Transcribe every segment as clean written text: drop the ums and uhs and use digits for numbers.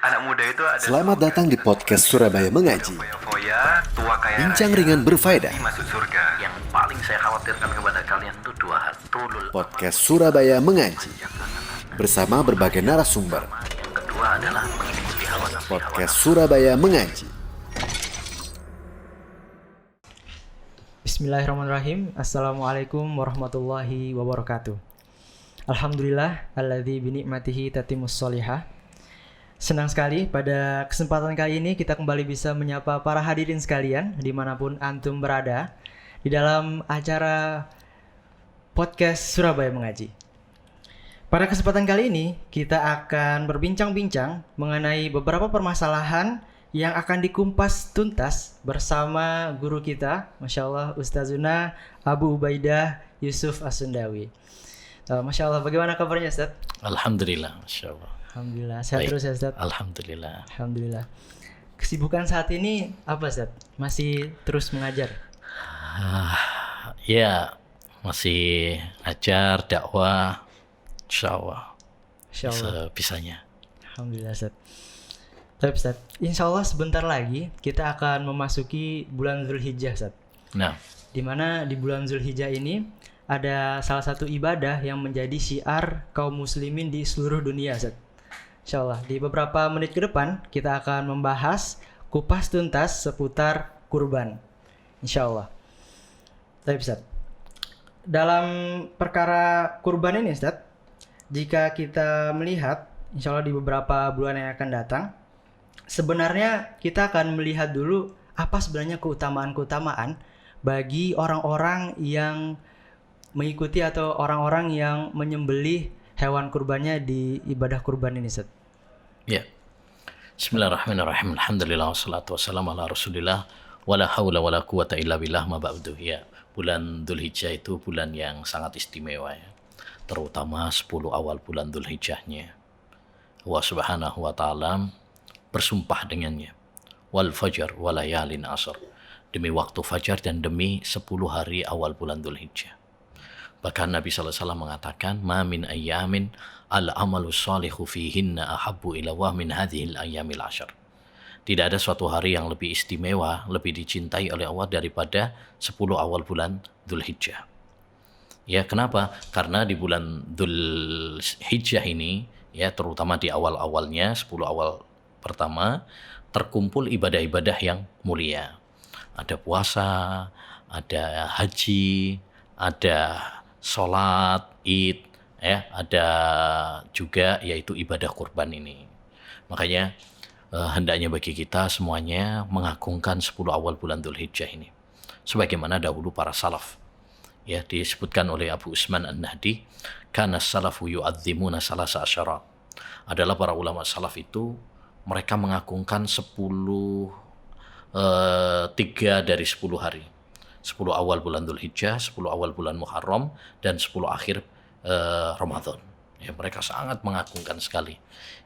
Anak muda itu ada. Selamat datang di podcast Surabaya Mengaji. Foya-foya, tua kaya Bincang raya, ringan berfaedah. masuk surga. Yang paling saya khawatirkan kepada kalian itu dua hal. Tulul. Podcast Surabaya Mengaji. Bersama berbagai narasumber. Yang kedua adalah mengikuti hawa nafsu. Podcast Surabaya Mengaji. Bismillahirrahmanirrahim. Assalamualaikum warahmatullahi wabarakatuh. Alhamdulillah alladzi binikmatihi tatimmus sholihah. Senang sekali pada kesempatan kali ini kita kembali bisa menyapa para hadirin sekalian dimanapun antum berada di dalam acara podcast Surabaya Mengaji. Pada kesempatan kali ini kita akan berbincang-bincang mengenai beberapa permasalahan yang akan dikumpas tuntas bersama guru kita, Masya Allah Ustazuna Abu Ubaidah Yusuf As-Sundawi. Masya Allah, bagaimana kabarnya Ustaz? Alhamdulillah, Masya Allah. Alhamdulillah, sehat terus ya Ustaz? Alhamdulillah. Alhamdulillah. Kesibukan saat ini apa Ustaz? Masih terus mengajar? Ya, masih ajar, dakwah, Insya Allah. Insya Allah. Bisanya. Alhamdulillah Ustaz. Baik Ustaz, Insya Allah sebentar lagi kita akan memasuki bulan Zulhijjah Ustaz. Nah, Di mana di bulan Zulhijjah ini ada salah satu ibadah yang menjadi syiar kaum muslimin di seluruh dunia Ustaz. Insya Allah di beberapa menit ke depan kita akan membahas kupas tuntas seputar kurban. Insya Allah. Baik Ustaz. Dalam perkara kurban ini Ustaz, jika kita melihat insya Allah di beberapa bulan yang akan datang, sebenarnya kita akan melihat dulu apa sebenarnya keutamaan-keutamaan bagi orang-orang yang mengikuti atau orang-orang yang menyembelih hewan kurbannya di ibadah kurban ini Ustaz. ya. Bismillahirrahmanirrahim. Alhamdulillah wassalatu wassalamu ala Rasulillah wala haula wala quwata illa billah ma ba'du. Ya, bulan Dzulhijjah itu bulan yang sangat istimewa ya. Terutama 10 awal bulan Dzulhijjahnya. Allah Subhanahu wa taala bersumpah dengannya. Wal fajr wa layalin ashr. Demi waktu fajar dan demi 10 hari awal bulan Dzulhijjah. Bahkan Nabi SAW mengatakan, "Ma min ayyamin al-amalu shalihu fihinna ahabbu ila wa min hadhil ayyamil ashr." Tidak ada suatu hari yang lebih istimewa, lebih dicintai oleh Allah daripada 10 awal bulan Dzulhijjah. Ya, kenapa? Karena di bulan Dzulhijjah ini, ya terutama di awal-awalnya, 10 awal pertama, terkumpul ibadah-ibadah yang mulia. Ada puasa, ada haji, ada sholat, id, ya, ada juga yaitu ibadah kurban ini. Makanya hendaknya bagi kita semuanya mengagungkan 10 awal bulan Dzulhijjah ini. Sebagaimana dahulu para salaf. Ya, disebutkan oleh Abu Usman An-Nahdi, kana salafu yu'adzimuna salasa asyara. Adalah para ulama salaf itu mereka mengagungkan 3 dari 10 hari. 10 awal bulan Dzulhijjah, 10 awal bulan Muharram, dan 10 akhir Ramadan. Ya, mereka sangat mengagungkan sekali.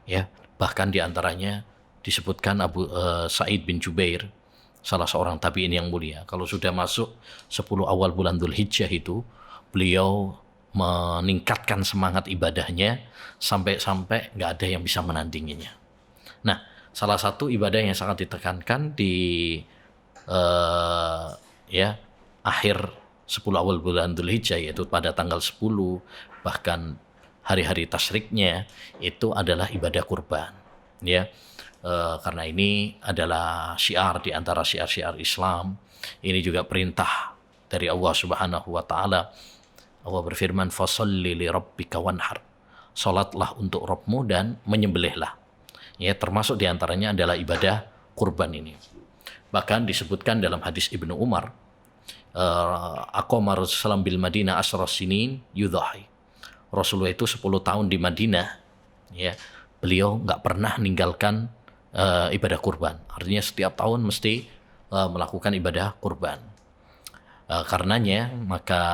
Ya, bahkan diantaranya disebutkan Abu Sa'id bin Jubair, salah seorang tabi'in yang mulia. Kalau sudah masuk 10 awal bulan Dzulhijjah itu, beliau meningkatkan semangat ibadahnya sampai-sampai nggak ada yang bisa menandinginya. Nah, salah satu ibadah yang sangat ditekankan di akhir 10 awal bulan Dzulhijjah, yaitu pada tanggal 10, bahkan hari-hari tasyriknya, itu adalah ibadah kurban. Ya, karena ini adalah syiar di antara syiar-syiar Islam. Ini juga perintah dari Allah Subhanahu wa taala. Allah berfirman, "Fasholli li rabbika wanhar." Salatlah untuk Rabbmu dan menyembelihlah. Ya, termasuk di antaranya adalah ibadah kurban ini. Bahkan disebutkan dalam hadis Ibnu Umar, aqama Rasulullah bil Madinah asyra sinin yudhahi. Rasulullah itu 10 tahun di Madinah, ya. Beliau nggak pernah meninggalkan ibadah kurban. Artinya setiap tahun mesti melakukan ibadah kurban. Karenanya maka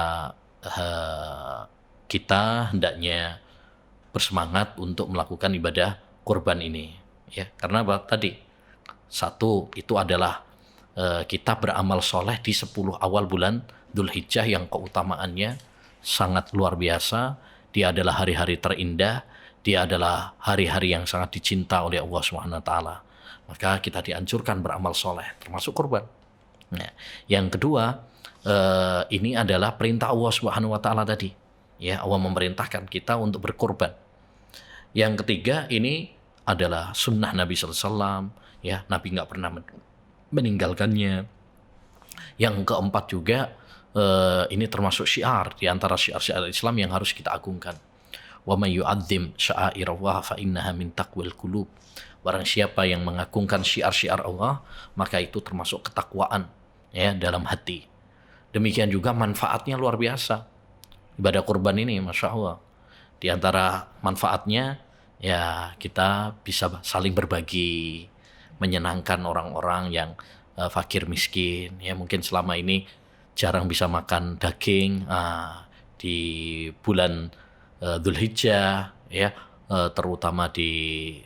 kita hendaknya bersemangat untuk melakukan ibadah kurban ini, ya. Karena apa? Tadi satu itu adalah kita beramal soleh di 10 awal bulan Dzulhijjah yang keutamaannya sangat luar biasa. Dia adalah hari-hari terindah, dia adalah hari-hari yang sangat dicinta oleh Allah Subhanahu wa taala. Maka kita dianjurkan beramal soleh, termasuk kurban. Nah, yang kedua, ini adalah perintah Allah Subhanahu wa taala tadi. Ya, Allah memerintahkan kita untuk berkorban. Yang ketiga, ini adalah sunnah Nabi sallallahu alaihi wasallam, ya, Nabi nggak pernah meninggalkannya. Yang keempat juga, ini termasuk syiar di antara syiar-syiar Islam yang harus kita agungkan. Wa may yu'azzim sya'airallah fa innaha min taqwal qulub. Barang siapa yang mengagungkan syiar-syiar Allah, maka itu termasuk ketakwaan, ya, dalam hati. Demikian juga manfaatnya luar biasa. Ibadah kurban ini, Masya Allah. Di antara manfaatnya, ya, kita bisa saling berbagi, menyenangkan orang-orang yang fakir miskin. Ya, mungkin selama ini jarang bisa makan daging. Di bulan Dzulhijjah, ya, terutama di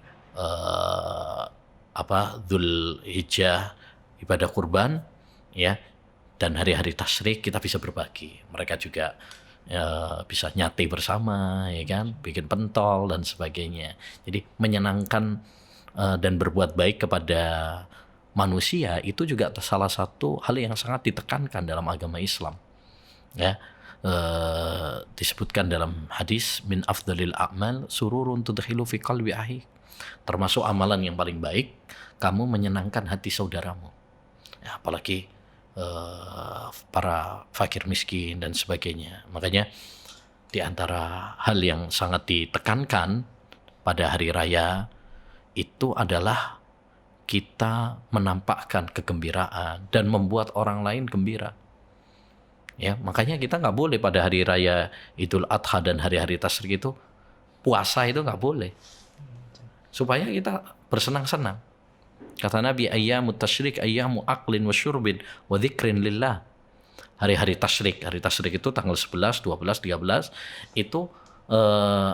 Dzulhijjah, ibadah kurban, ya, dan hari-hari tasyrik kita bisa berbagi. Mereka juga bisa nyate bersama, ya kan, bikin pentol dan sebagainya. Jadi menyenangkan dan berbuat baik kepada manusia itu juga salah satu hal yang sangat ditekankan dalam agama Islam. Ya, disebutkan dalam hadis, min afdalil a'mal sururun tudkhilu fi qalbi ahi. Termasuk amalan yang paling baik, kamu menyenangkan hati saudaramu. Ya, apalagi para fakir miskin dan sebagainya. Makanya di antara hal yang sangat ditekankan pada hari raya itu adalah kita menampakkan kegembiraan dan membuat orang lain gembira. Ya, makanya kita nggak boleh pada hari raya Idul Adha dan hari-hari tasyrik itu puasa itu nggak boleh. Supaya kita bersenang-senang. Kata Nabi, ayyamut tasyrik ayyamu aqlin wa syurbin wa dzikrin lillah. Hari-hari tasyrik itu tanggal 11, 12, 13 itu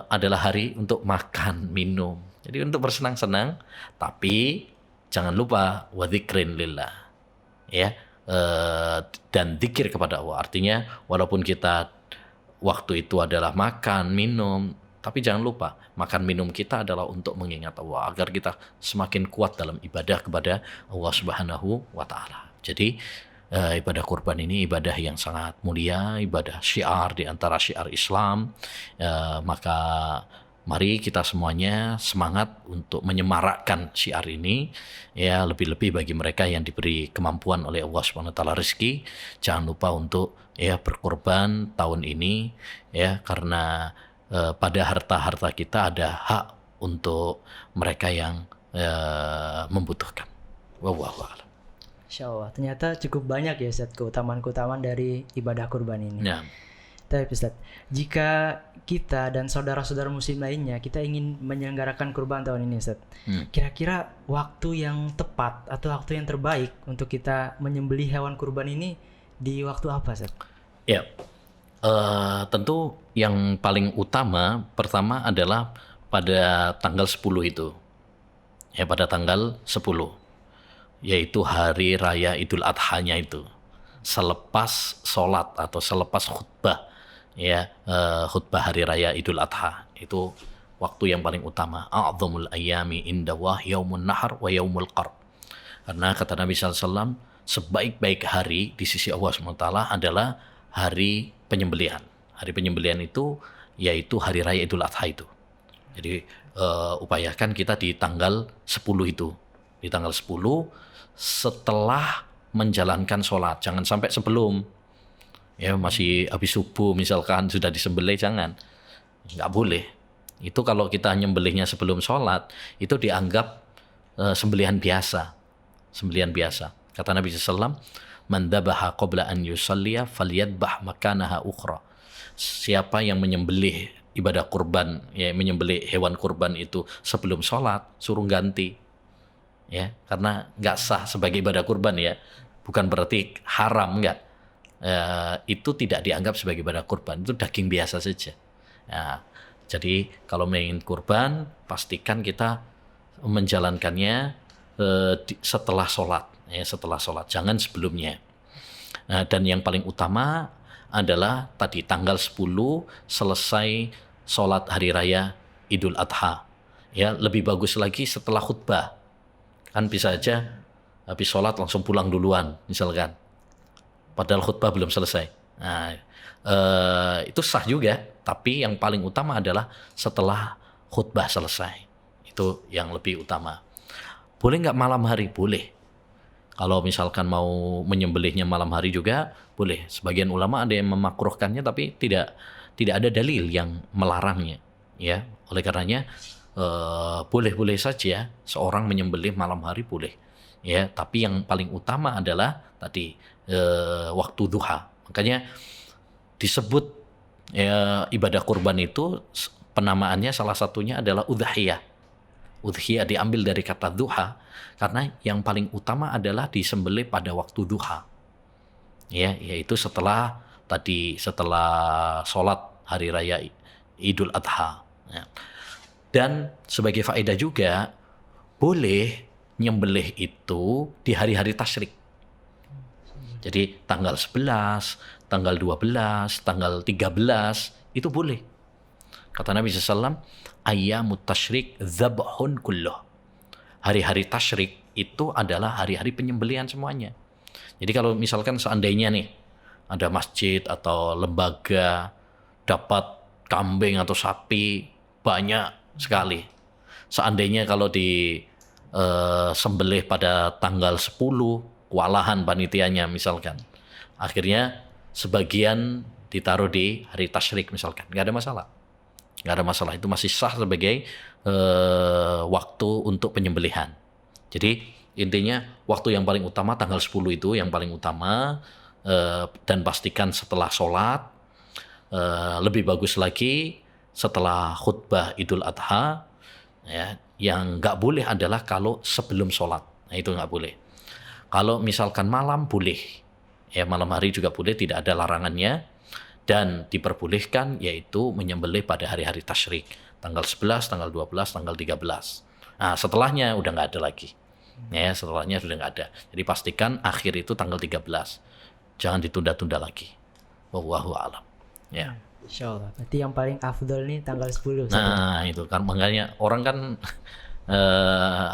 adalah hari untuk makan, minum. Jadi untuk bersenang-senang, tapi jangan lupa wa dzikrin lillah. Ya, dan dzikir kepada Allah. Artinya walaupun kita waktu itu adalah makan, minum, tapi jangan lupa, makan minum kita adalah untuk mengingat Allah, agar kita semakin kuat dalam ibadah kepada Allah Subhanahu wa ta'ala. Jadi, ibadah kurban ini ibadah yang sangat mulia, ibadah syiar di antara syiar Islam. Maka mari kita semuanya semangat untuk menyemarakkan syiar ini. Ya, lebih-lebih bagi mereka yang diberi kemampuan oleh Allah Subhanahu wa ta'ala rezeki. Jangan lupa untuk berkorban tahun ini, ya, karena pada harta-harta kita ada hak untuk mereka yang membutuhkan. Wallahu a'lam. Insya Allah, ternyata cukup banyak ya Ustaz keutamaan-keutamaan dari ibadah kurban ini. Ya. Tapi Ustaz, jika kita dan saudara-saudara muslim lainnya kita ingin menyelenggarakan kurban tahun ini Ustaz, kira-kira waktu yang tepat atau waktu yang terbaik untuk kita menyembelih hewan kurban ini di waktu apa Ustaz? Ya. Tentu yang paling utama pertama adalah pada tanggal 10 itu. Ya, pada tanggal 10. Yaitu hari raya Idul Adha-nya itu. Selepas sholat atau selepas khutbah. Ya, khutbah hari raya Idul Adha. Itu waktu yang paling utama. A'zamul ayyami indallah yaumun nahar wa yaumul qarb. Karena kata Nabi SAW, sebaik-baik hari di sisi Allah SWT adalah hari penyembelihan. Hari penyembelihan itu yaitu hari raya Idul Adha itu. Jadi upayakan kita di tanggal 10 itu. Di tanggal 10 setelah menjalankan sholat. Jangan sampai sebelum. Ya, masih habis subuh misalkan sudah disembelih, jangan. Nggak boleh. Itu kalau kita nyembelihnya sebelum sholat, itu dianggap sembelihan biasa. Sembelihan biasa. Kata Nabi SAW, man dhabaha qabla an yusalliya falyadbah makanaha ukhra. Siapa yang menyembelih ibadah kurban, ya, menyembelih hewan kurban itu sebelum sholat, suruh ganti. Ya, karena nggak sah sebagai ibadah kurban, ya. Bukan berarti haram, nggak. Itu tidak dianggap sebagai ibadah kurban, itu daging biasa saja. Ya, jadi kalau ingin kurban, pastikan kita menjalankannya setelah sholat. Ya, setelah sholat, jangan sebelumnya. Dan yang paling utama adalah tadi tanggal 10 selesai sholat hari raya Idul Adha. Ya, lebih bagus lagi setelah khutbah. Kan bisa aja habis sholat langsung pulang duluan misalkan. Padahal khutbah belum selesai. Nah, itu sah juga, tapi yang paling utama adalah setelah khutbah selesai. Itu yang lebih utama. Boleh nggak malam hari? Boleh. Kalau misalkan mau menyembelihnya malam hari juga boleh. Sebagian ulama ada yang memakruhkannya, tapi tidak ada dalil yang melarangnya. Ya, oleh karenanya boleh-boleh saja seorang menyembelih malam hari boleh. Ya, tapi yang paling utama adalah tadi waktu duha. Makanya disebut ibadah kurban itu penamaannya salah satunya adalah udhiyah. Udhiyah diambil dari kata duha karena yang paling utama adalah disembelih pada waktu duha. Ya, yaitu setelah sholat hari raya Idul Adha. Ya. Dan sebagai faedah juga boleh nyembelih itu di hari-hari tasyrik. Jadi tanggal 11, tanggal 12, tanggal 13 itu boleh. Kata Nabi SAW, ayyamut tasyrik dzabhun kulluh. Hari-hari tasyrik itu adalah hari-hari penyembelihan semuanya. Jadi kalau misalkan seandainya nih ada masjid atau lembaga dapat kambing atau sapi banyak sekali. Seandainya kalau sembelih pada tanggal 10, kewalahan panitianya misalkan. Akhirnya sebagian ditaruh di hari tasyrik misalkan. Nggak ada masalah. Nggak ada masalah, itu masih sah sebagai waktu untuk penyembelihan. Jadi intinya waktu yang paling utama tanggal 10 itu yang paling utama, dan pastikan setelah sholat, lebih bagus lagi setelah khutbah Idul Adha. Ya, yang nggak boleh adalah kalau sebelum sholat, nah itu nggak boleh. Kalau misalkan malam boleh, ya malam hari juga boleh, tidak ada larangannya. Dan diperbolehkan yaitu menyembelih pada hari-hari tasyrik, tanggal 11, tanggal 12, tanggal 13. Nah setelahnya udah nggak ada lagi. Ya, setelahnya sudah nggak ada. Jadi pastikan akhir itu tanggal 13. Jangan ditunda-tunda lagi. Wallahu a'lam. Ya. Insyaallah. Berarti yang paling afdal nih tanggal 10. Nah, itu kan makanya orang kan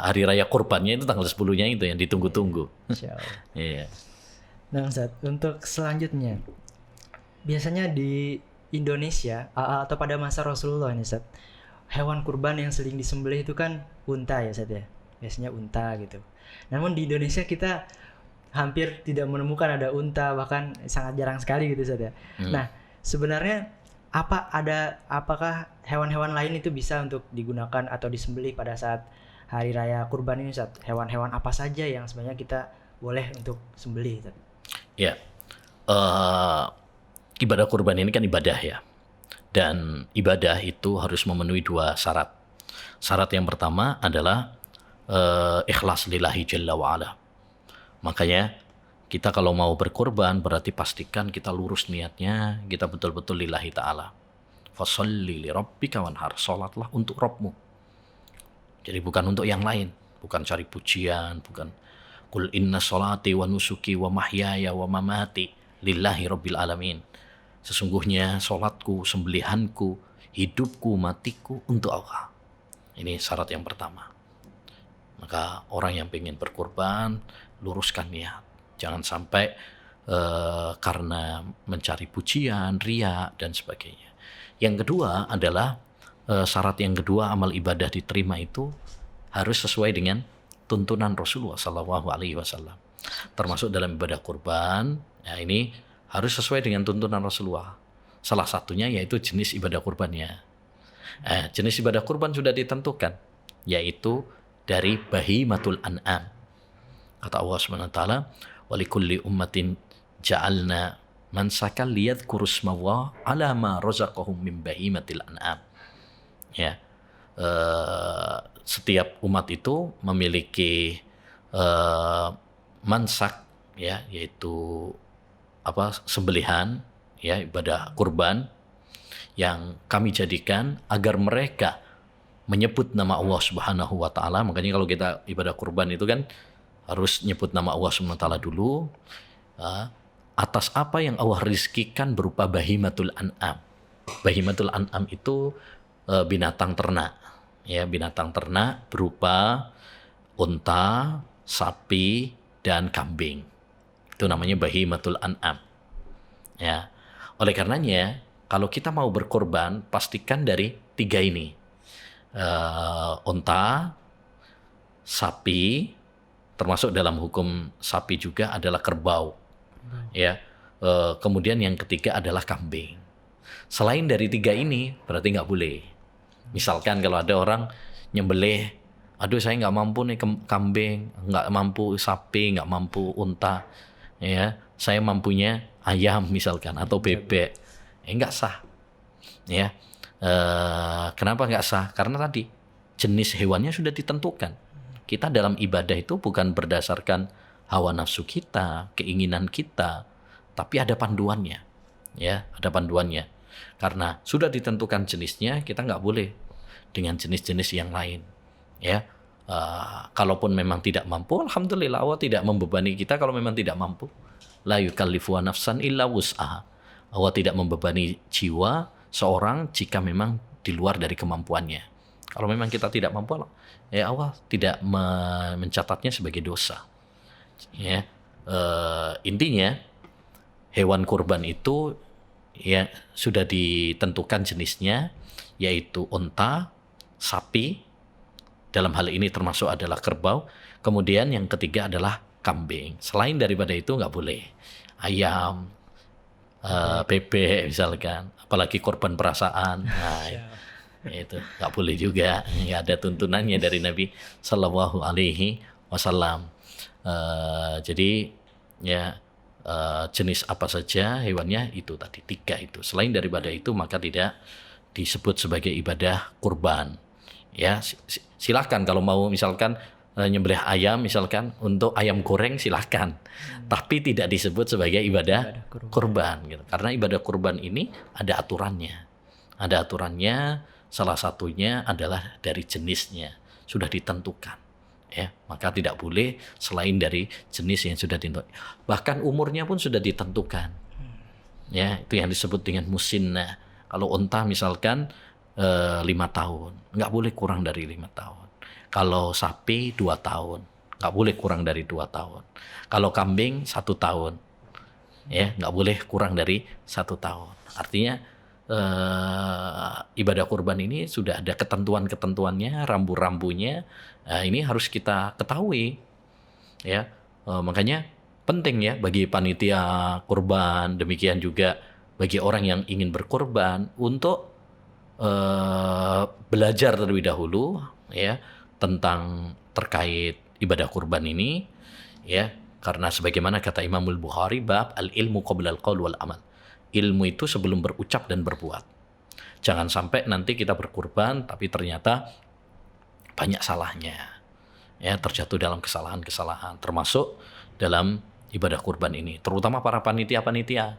hari raya kurbannya itu tanggal 10-nya itu yang ditunggu-tunggu. Insyaallah. Iya. Nah, Ustaz, untuk selanjutnya biasanya di Indonesia atau pada masa Rasulullah ini, Ustaz, hewan kurban yang sering disembelih itu kan unta ya, Ustaz ya. Biasanya unta gitu. Namun di Indonesia kita hampir tidak menemukan ada unta, bahkan sangat jarang sekali gitu, Ustaz ya. Nah, sebenarnya apakah hewan-hewan lain itu bisa untuk digunakan atau disembelih pada saat hari raya kurban ini, Ustaz? Hewan-hewan apa saja yang sebenarnya kita boleh untuk sembelih, Ustaz? Ya. Ibadah kurban ini kan ibadah ya. Dan ibadah itu harus memenuhi 2 syarat. Syarat yang pertama adalah ikhlas lillahi jalla wa'ala. Makanya kita kalau mau berkorban berarti pastikan kita lurus niatnya, kita betul-betul lillahi ta'ala. Fasholli li rabbika wanhar. Salatlah untuk Rabbmu. Jadi bukan untuk yang lain, bukan cari pujian, bukan qul inna sholati wa nusuki wa mahyaya wa mamati lillahi rabbil alamin. Sesungguhnya sholatku, sembelihanku, hidupku, matiku untuk Allah. Ini syarat yang pertama. Maka orang yang ingin berkorban, luruskan niat. Jangan sampai karena mencari pujian, riya, dan sebagainya. Yang kedua adalah, syarat yang kedua amal ibadah diterima itu harus sesuai dengan tuntunan Rasulullah SAW. Termasuk dalam ibadah kurban, ya ini harus sesuai dengan tuntunan Rasulullah. Salah satunya yaitu jenis ibadah kurbannya. Jenis ibadah kurban sudah ditentukan, yaitu dari bahimatul an'am. Kata Allah SWT, walikulli ummatin ja'alna mansakan liyadhkuru ismallah ala ma razaqahum min bahimatil an'am. Ya. Setiap umat itu memiliki mansak, ya, yaitu sembelihan, ya, ibadah kurban yang kami jadikan agar mereka menyebut nama Allah Subhanahu wa taala. Makanya kalau kita ibadah kurban itu kan harus nyebut nama Allah Subhanahu wa taala dulu, atas apa yang Allah rizkikan berupa bahimatul an'am. Bahimatul an'am itu binatang ternak. Ya, binatang ternak berupa unta, sapi, dan kambing. Itu namanya bahimatul an'am. Ya. Oleh karenanya, kalau kita mau berkorban, pastikan dari 3 ini. Unta, sapi, termasuk dalam hukum sapi juga adalah kerbau. Ya. Kemudian yang ketiga adalah kambing. Selain dari 3 ini, berarti nggak boleh. Misalkan kalau ada orang nyembelih, aduh saya nggak mampu nih kambing, nggak mampu sapi, nggak mampu unta, ya saya mampunya ayam misalkan atau bebek, nggak sah, ya. Kenapa nggak sah? Karena tadi jenis hewannya sudah ditentukan. Kita dalam ibadah itu bukan berdasarkan hawa nafsu kita, keinginan kita, tapi ada panduannya, ya ada panduannya. Karena sudah ditentukan jenisnya, kita nggak boleh dengan jenis-jenis yang lain, ya. Kalaupun memang tidak mampu, alhamdulillah Allah tidak membebani kita kalau memang tidak mampu. La yukallifu nafsan illa wus'aha. Allah tidak membebani jiwa seorang jika memang di luar dari kemampuannya. Kalau memang kita tidak mampu, ya Allah tidak mencatatnya sebagai dosa. Ya, intinya hewan kurban itu ya sudah ditentukan jenisnya, yaitu unta, sapi, dalam hal ini termasuk adalah kerbau. Kemudian yang ketiga adalah kambing. Selain daripada itu nggak boleh. Ayam, bebek misalkan, apalagi korban perasaan. Nah, itu nggak boleh juga. Nggak ada tuntunannya dari Nabi Sallallahu Alaihi Wasallam. Jadi ya jenis apa saja hewannya itu tadi 3 itu. Selain daripada itu maka tidak disebut sebagai ibadah kurban. Ya, silahkan kalau mau misalkan nyembelih ayam misalkan untuk ayam goreng silahkan, tapi tidak disebut sebagai ibadah kurban gitu. Karena ibadah kurban ini ada aturannya. Ada aturannya, salah satunya adalah dari jenisnya sudah ditentukan. Ya, maka tidak boleh selain dari jenis yang sudah ditentukan. Bahkan umurnya pun sudah ditentukan. Ya, itu yang disebut dengan musinna. Kalau unta misalkan 5 tahun, nggak boleh kurang dari 5 tahun. Kalau sapi 2 tahun, nggak boleh kurang dari 2 tahun. Kalau kambing 1 tahun, ya nggak boleh kurang dari 1 tahun. Artinya ibadah kurban ini sudah ada ketentuan-ketentuannya, rambu-rambunya. Ini harus kita ketahui, ya. Makanya penting ya bagi panitia kurban, demikian juga bagi orang yang ingin berkurban untuk belajar terlebih dahulu, ya, tentang terkait ibadah kurban ini, ya. Karena sebagaimana kata Imamul Bukhari, bab al-ilmu qabla al-qaul wal amal. Ilmu itu sebelum berucap dan berbuat. Jangan sampai nanti kita berkurban tapi ternyata banyak salahnya. Ya, terjatuh dalam kesalahan-kesalahan termasuk dalam ibadah kurban ini, terutama para panitia-panitia.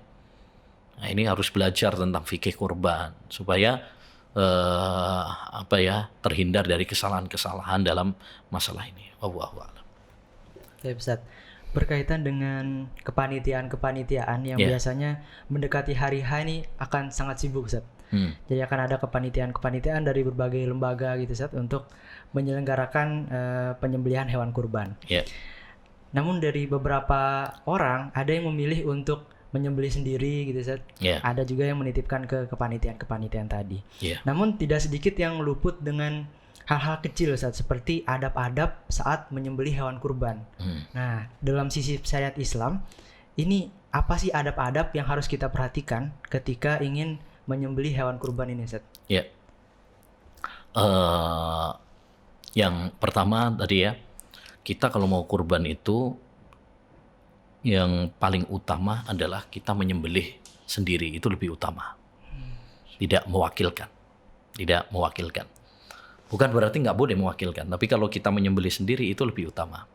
Nah, ini harus belajar tentang fikih kurban supaya terhindar dari kesalahan-kesalahan dalam masalah ini. Wallahu a'lam. Ya, Ustaz. Berkaitan dengan kepanitiaan yang biasanya mendekati hari H ini akan sangat sibuk, Ustaz. Jadi akan ada kepanitiaan dari berbagai lembaga gitu, Ustaz, untuk menyelenggarakan penyembelihan hewan kurban. Namun dari beberapa orang ada yang memilih untuk menyembelih sendiri gitu, Ustaz. Ada juga yang menitipkan ke kepanitiaan tadi. Namun tidak sedikit yang luput dengan hal-hal kecil, Ustaz, seperti adab-adab saat menyembelih hewan kurban. Nah, dalam sisi syariat Islam, ini apa sih adab-adab yang harus kita perhatikan ketika ingin menyembelih hewan kurban ini, Ustaz? Ya. Yang pertama tadi ya, kita kalau mau kurban itu yang paling utama adalah kita menyembelih sendiri, itu lebih utama. Tidak mewakilkan. Bukan berarti nggak boleh mewakilkan, tapi kalau kita menyembelih sendiri itu lebih utama.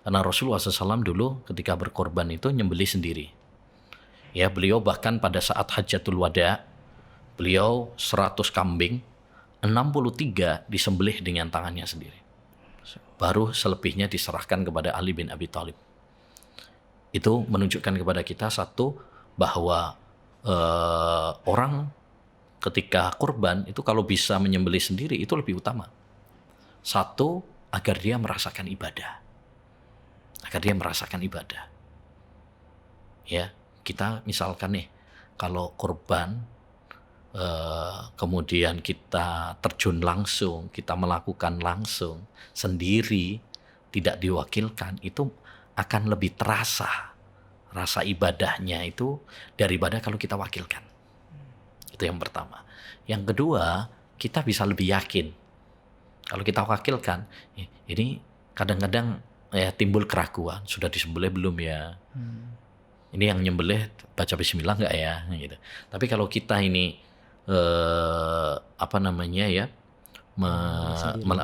Karena Rasulullah SAW dulu ketika berkorban itu nyembelih sendiri. Ya, beliau bahkan pada saat Hajjatul Wada, beliau 100 kambing, 63 disembelih dengan tangannya sendiri. Baru selebihnya diserahkan kepada Ali bin Abi Thalib. Itu menunjukkan kepada kita satu, bahwa orang ketika kurban itu kalau bisa menyembelih sendiri itu lebih utama. Satu, agar dia merasakan ibadah. Agar dia merasakan ibadah. Ya, kita misalkan nih, kalau kurban, kemudian kita terjun langsung, kita melakukan langsung, sendiri, tidak diwakilkan, itu akan lebih terasa rasa ibadahnya itu daripada kalau kita wakilkan. Itu yang pertama. Yang kedua, kita bisa lebih yakin. Kalau kita wakilkan, ini kadang-kadang timbul keraguan, sudah disembelih belum ya? Ini yang nyembelih baca bismillah enggak ya? Gitu. Tapi kalau kita ini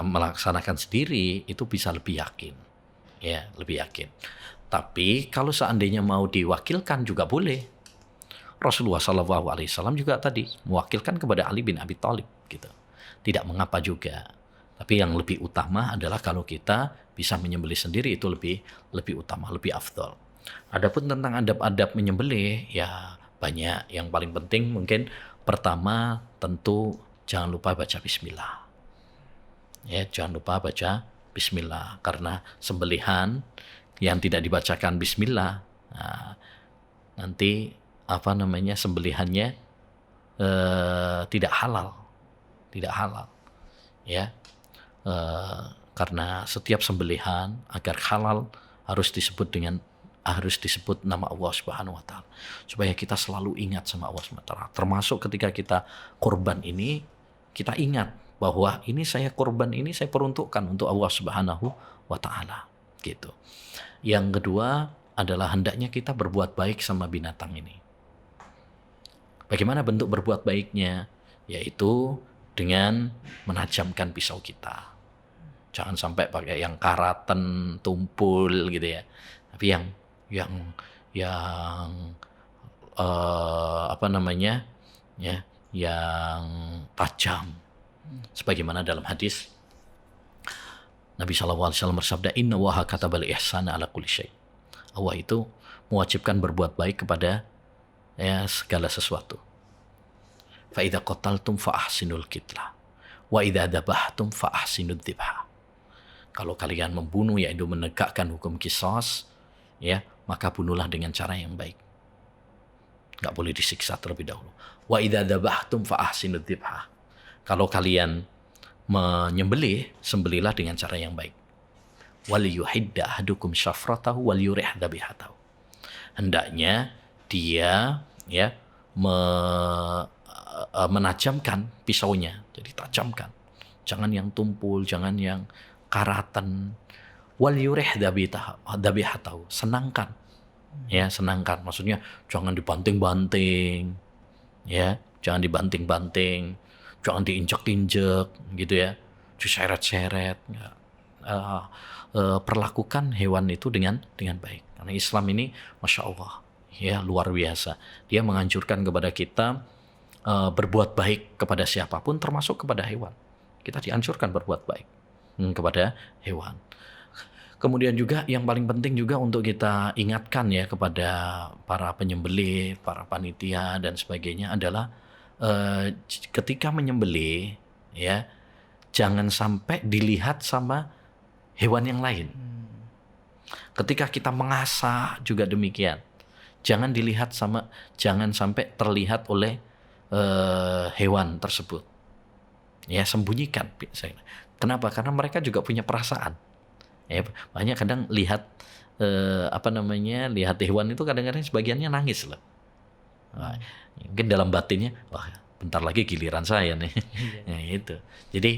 melaksanakan sendiri, itu bisa lebih yakin. Ya, lebih yakin. Tapi kalau seandainya mau diwakilkan juga boleh. Rasulullah SAW juga tadi mewakilkan kepada Ali bin Abi Thalib gitu. Tidak mengapa juga. Tapi yang lebih utama adalah kalau kita bisa menyembelih sendiri, itu lebih utama, lebih afdol. Adapun tentang adab-adab menyembelih, ya banyak. Yang paling penting mungkin pertama tentu jangan lupa baca bismillah. Ya, jangan lupa baca bismillah, karena sembelihan yang tidak dibacakan bismillah, nah, nanti sembelihannya tidak halal, ya, karena setiap sembelihan agar halal harus disebut nama Allah Subhanahu wa taala, supaya kita selalu ingat sama Allah Subhanahu wa taala. Termasuk ketika kita kurban ini, kita ingat bahwa ini saya kurban, ini saya peruntukkan untuk Allah Subhanahu wa taala, gitu. Yang kedua adalah hendaknya kita berbuat baik sama binatang ini. Bagaimana bentuk berbuat baiknya? Yaitu dengan menajamkan pisau kita. Jangan sampai pakai yang karatan, tumpul gitu ya. Tapi yang yang tajam. Sebagaimana dalam hadis Nabi SAW bersabda, Inna waha katabal ihsana ala kulli syai. Allah itu mewajibkan berbuat baik kepada segala sesuatu. Fa idza qataltum fa ahsinul qitlah wa idza dabahtum fa ahsinud dzibha. Kalau kalian membunuh, yaitu menegakkan hukum qisas, ya, maka bunuhlah dengan cara yang baik. Enggak boleh disiksa terlebih dahulu. Wa idza dabahtum fa ahsinud dzibha. Kalau kalian menyembelih, sembelihlah dengan cara yang baik. Wal yuhidda ahadukum syafratahu wal yurih dzabihatahu. Hendaknya dia menajamkan pisaunya, jadi tajamkan. Jangan yang tumpul, jangan yang karatan. Wal yurih dzabihatahu, senangkan. Ya, senangkan. Maksudnya jangan dibanting-banting. Ya, jangan dibanting-banting. Jangan diinjak-injak gitu ya, diseret-seret. Perlakukan hewan itu dengan baik. Karena Islam ini, Masya Allah, ya luar biasa. Dia menganjurkan kepada kita berbuat baik kepada siapapun, termasuk kepada hewan. Kita dianjurkan berbuat baik kepada hewan. Kemudian juga yang paling penting juga untuk kita ingatkan ya kepada para penyembelih, para panitia dan sebagainya adalah ketika menyembelih, ya, jangan sampai dilihat sama hewan yang lain. Ketika kita mengasah juga demikian, jangan sampai terlihat oleh hewan tersebut. Ya, sembunyikan. Kenapa? Karena mereka juga punya perasaan. Ya, banyak kadang lihat lihat hewan itu kadang-kadang sebagiannya nangis loh. Nah, mungkin dalam batinnya, wah bentar lagi giliran saya nih. Nah, itu. Jadi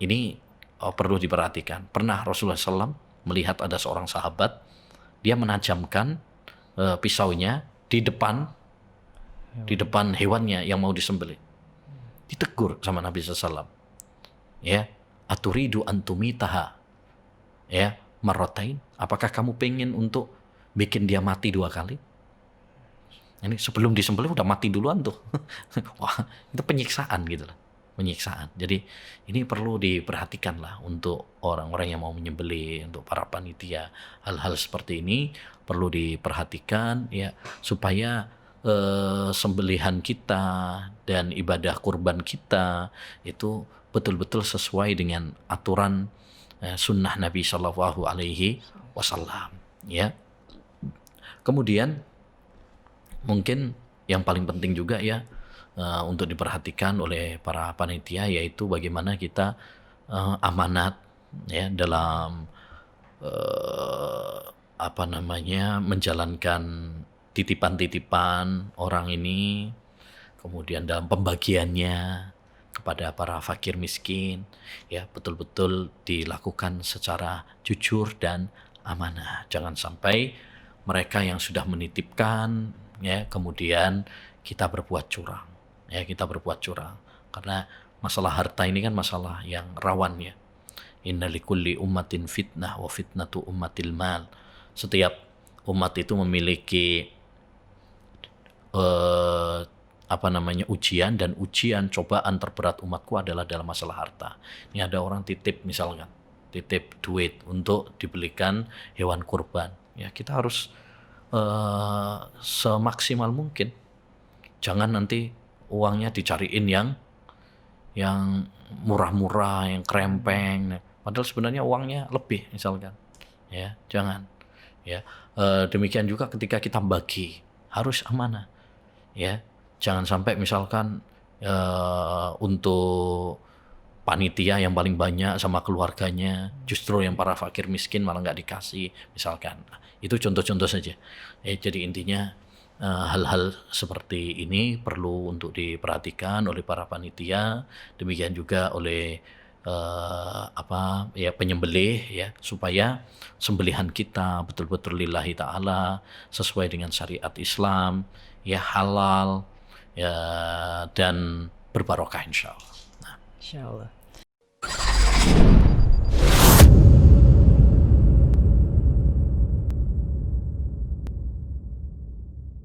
ini perlu diperhatikan. Pernah Rasulullah SAW melihat ada seorang sahabat, dia menajamkan pisaunya di depan hewannya yang mau disembelih. Ditegur sama Nabi SAW. Ya, aturidu antumitaha, ya, marratain. Apakah kamu pengen untuk bikin dia mati 2 kali? Ini sebelum disembelih udah mati duluan tuh. Wah, itu penyiksaan gitu lah. Penyiksaan. Jadi ini perlu diperhatikan lah untuk orang-orang yang mau menyembelih, untuk para panitia. Hal-hal seperti ini perlu diperhatikan ya, supaya sembelihan kita dan ibadah kurban kita itu betul-betul sesuai dengan aturan sunnah Nabi Shallallahu Alaihi Wasallam. Ya. Kemudian mungkin yang paling penting juga ya untuk diperhatikan oleh para panitia, yaitu bagaimana kita amanat ya dalam menjalankan titipan-titipan orang ini, kemudian dalam pembagiannya kepada para fakir miskin ya betul-betul dilakukan secara jujur dan amanah. Jangan sampai mereka yang sudah menitipkan ya kemudian kita berbuat curang. Ya, kita berbuat curang. Karena masalah harta ini kan masalah yang rawan ya. Inna likulli ummatin fitnah wa fitnatu ummatil mal. Setiap umat itu memiliki ujian, dan ujian cobaan terberat umatku adalah dalam masalah harta. Ini ada orang titip misalkan, titip duit untuk dibelikan hewan kurban. Ya, kita harus semaksimal mungkin. Jangan nanti uangnya dicariin yang murah-murah, yang krempeng. Padahal sebenarnya uangnya lebih misalkan. Ya, jangan. Ya, demikian juga ketika kita bagi harus amanah. Ya, jangan sampai misalkan untuk panitia yang paling banyak sama keluarganya, justru yang para fakir miskin malah nggak dikasih misalkan. Itu contoh-contoh saja. Jadi intinya hal-hal seperti ini perlu untuk diperhatikan oleh para panitia, demikian juga oleh penyembelih ya, supaya sembelihan kita betul-betul lillahi ta'ala sesuai dengan syariat Islam ya, halal ya, dan berbarokah insyaallah. Insyaallah.